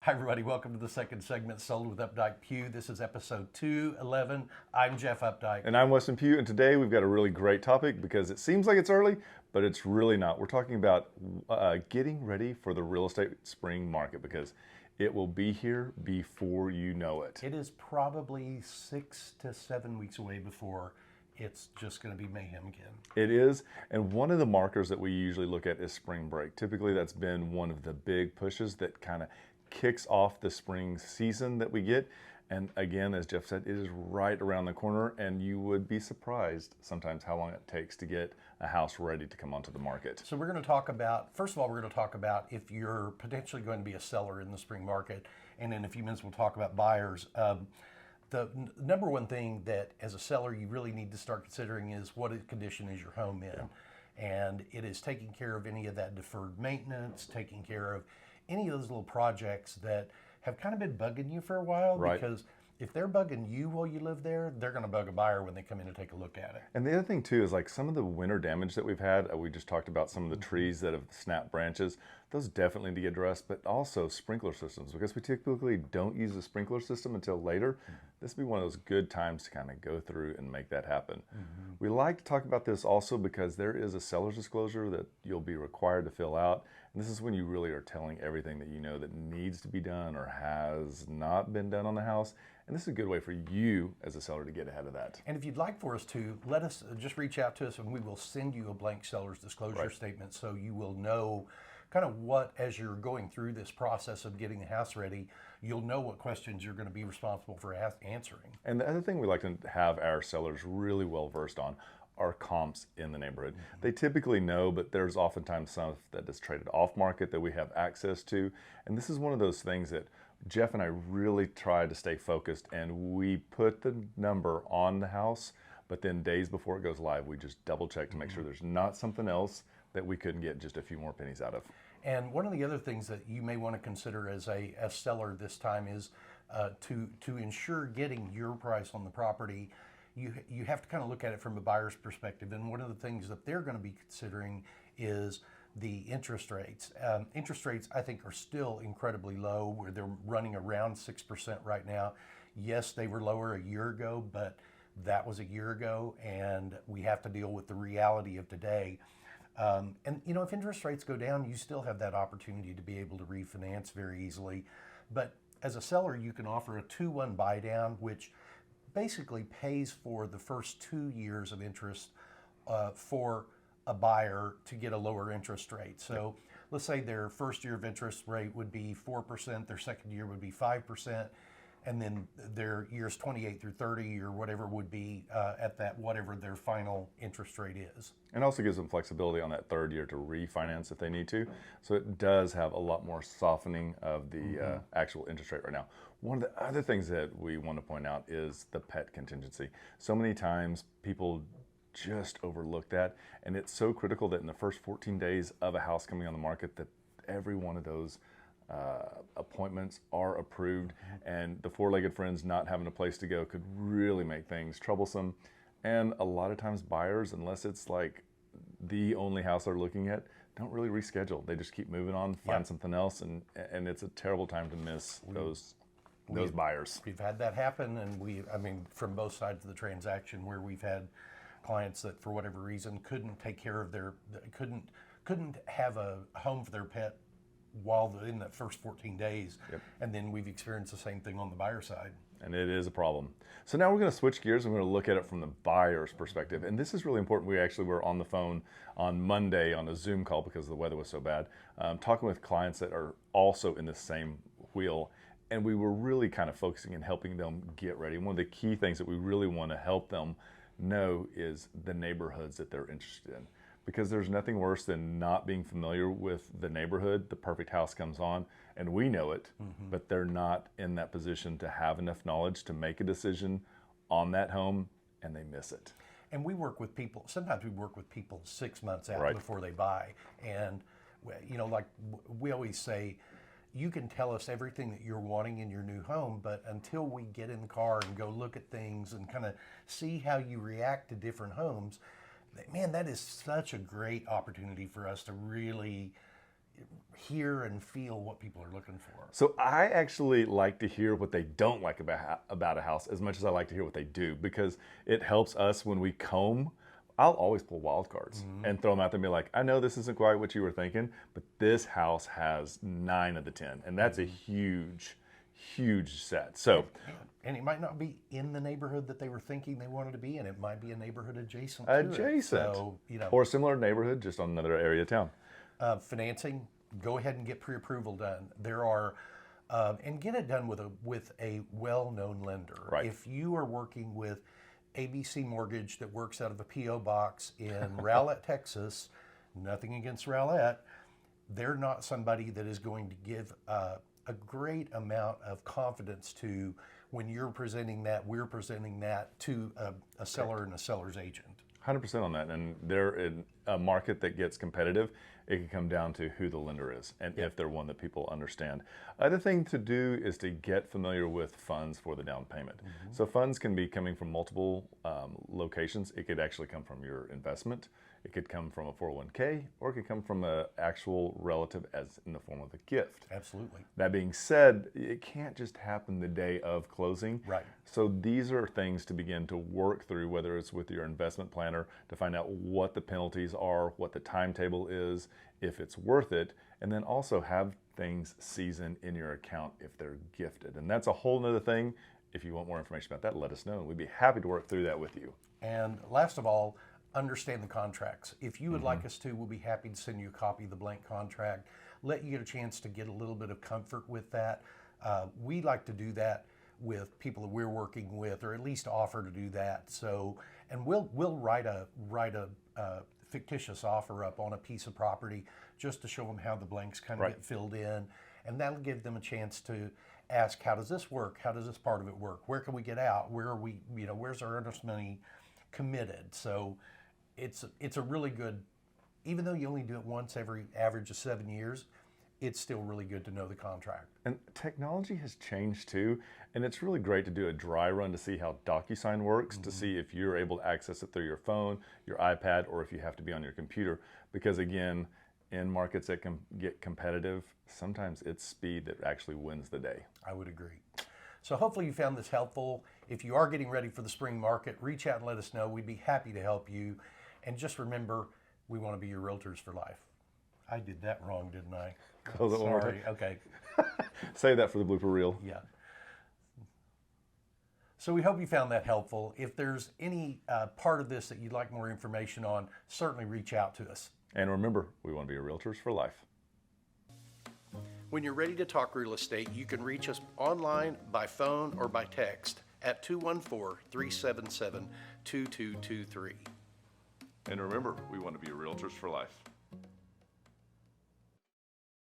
Hi, everybody. Welcome to the second segment, Sold with Updike Pugh. This is episode 211. I'm Jeff Updike. And I'm Weston Pugh, and today we've got a really great topic because it seems like it's early, but it's really not. We're talking about getting ready for the real estate spring market because it will be here before you know it. It is probably 6 to 7 weeks away before it's just going to be mayhem again. It is, and one of the markers that we usually look at is spring break. Typically, that's been one of the big pushes that kind of kicks off the spring season that we get. And again, as Jeff said, it is right around the corner, and you would be surprised sometimes how long it takes to get a house ready to come onto the market. So we're going to talk about, first of all, we're going to talk about if you're potentially going to be a seller in the spring market, and in a few minutes we'll talk about buyers. The number one thing that as a seller you really need to start considering is what condition is your home in. And it is taking care of any of that deferred maintenance, taking care of any of those little projects that have kind of been bugging you for a while. Right. Because if they're bugging you while you live there, they're going to bug a buyer when they come in to take a look at it. And the other thing too is like some of the winter damage that we've had, we just talked about some of the trees that have snapped branches. Those definitely need to get addressed, but also sprinkler systems, because we typically don't use a sprinkler system until later. This would be one of those good times to kind of go through and make that happen. We like to talk about this also because there is a seller's disclosure that you'll be required to fill out. And this is when you really are telling everything that you know that needs to be done or has not been done on the house. And this is a good way for you as a seller to get ahead of that. And if you'd like for us to, let us just reach out to us and we will send you a blank seller's disclosure statement so you will know kind of what, as you're going through this process of getting the house ready, you'll know what questions you're going to be responsible for answering. And the other thing we like to have our sellers really well versed on are comps in the neighborhood. They typically know, but there's oftentimes some that is traded off market that we have access to. And this is one of those things that Jeff and I really try to stay focused, and we put the number on the house, but then days before it goes live, we just double check to make sure there's not something else that we couldn't get just a few more pennies out of. And one of the other things that you may want to consider as a seller this time is to ensure getting your price on the property. You have to kind of look at it from a buyer's perspective, and one of the things that they're going to be considering is the interest rates. Interest rates, I think, are still incredibly low, where they're running around 6% right now. Yes, they were lower a year ago, but that was a year ago, and we have to deal with the reality of today. And you know, if interest rates go down, you still have that opportunity to be able to refinance very easily. But as a seller, you can offer a 2-1 buy down, which basically pays for the first 2 years of interest for a buyer to get a lower interest rate. So let's say their first year of interest rate would be 4%, their second year would be 5%, and then their years 28 through 30 or whatever would be at that whatever their final interest rate is. And also gives them flexibility on that third year to refinance if they need to. So it does have a lot more softening of the actual interest rate right now. One of the other things that we want to point out is the pet contingency. So many times people just overlook that, and it's so critical that in the first 14 days of a house coming on the market that every one of those appointments are approved, and the four-legged friends not having a place to go could really make things troublesome. And a lot of times buyers, unless it's like the only house they're looking at, don't really reschedule. They just keep moving on, find something else, and it's a terrible time to miss those buyers. We've had that happen, and I mean, from both sides of the transaction, where we've had clients that for whatever reason couldn't take care of couldn't have a home for their pet while in that first 14 days. And then we've experienced the same thing on the buyer side. And it is a problem. So now we're going to switch gears and we're going to look at it from the buyer's perspective. And this is really important. We actually were on the phone on Monday on a Zoom call because the weather was so bad, talking with clients that are also in the same wheel. And we were really kind of focusing and helping them get ready. One of the key things that we really want to help them know is the neighborhoods that they're interested in. Because there's nothing worse than not being familiar with the neighborhood. The perfect house comes on and we know it, but they're not in that position to have enough knowledge to make a decision on that home, and they miss it. And we work with people, sometimes we work with people 6 months out before they buy. And you know, like we always say, you can tell us everything that you're wanting in your new home, but until we get in the car and go look at things and kind of see how you react to different homes, man, that is such a great opportunity for us to really hear and feel what people are looking for. So I actually like to hear what they don't like about a house as much as I like to hear what they do, because it helps us when we comb. I'll always pull wild cards and throw them out there and be like, I know this isn't quite what you were thinking, but this house has 9 of the 10. And that's a huge, huge set. So, And it might not be in the neighborhood that they were thinking they wanted to be in. It might be a neighborhood adjacent to it. So, or a similar neighborhood, just on another area of town. Financing, go ahead and get pre-approval done. There are, and get it done with a well-known lender. Right. If you are working with ABC Mortgage that works out of a P.O. box in Rowlett, Texas, nothing against Rowlett, they're not somebody that is going to give a great amount of confidence to when you're presenting that, we're presenting that to a seller and a seller's agent. 100% on that. And they're in a market that gets competitive. It can come down to who the lender is and if they're one that people understand. Other thing to do is to get familiar with funds for the down payment. So funds can be coming from multiple locations. It could actually come from your investment. It could come from a 401k, or it could come from an actual relative as in the form of a gift. Absolutely. That being said, it can't just happen the day of closing. Right. So these are things to begin to work through, whether it's with your investment planner, to find out what the penalties are, what the timetable is, if it's worth it, and then also have things season in your account if they're gifted. And that's a whole nother thing. If you want more information about that, let us know, and we'd be happy to work through that with you. And last of all, understand the contracts. If you would like us to, we'll be happy to send you a copy of the blank contract, let you get a chance to get a little bit of comfort with that. We like to do that with people that we're working with, or at least offer to do that. So, and we'll write a fictitious offer up on a piece of property just to show them how the blanks kind of get filled in, and that'll give them a chance to ask, how does this work? How does this part of it work? Where can we get out? Where are we, where's our earnest money committed? So it's a really good, even though you only do it once every average of 7 years, it's still really good to know the contract. And technology has changed too, and it's really great to do a dry run to see how DocuSign works, to see if you're able to access it through your phone, your iPad, or if you have to be on your computer. Because again, in markets that can get competitive, sometimes it's speed that actually wins the day. I would agree. So hopefully you found this helpful. If you are getting ready for the spring market, reach out and let us know. We'd be happy to help you. And just remember, we want to be your realtors for life. I did that wrong, didn't I? Close it one more time. Okay. Save that for the blooper reel. Yeah. So we hope you found that helpful. If there's any part of this that you'd like more information on, certainly reach out to us. And remember, we want to be your realtors for life. When you're ready to talk real estate, you can reach us online, by phone, or by text at 214-377-2223. And remember, we want to be your realtors for life.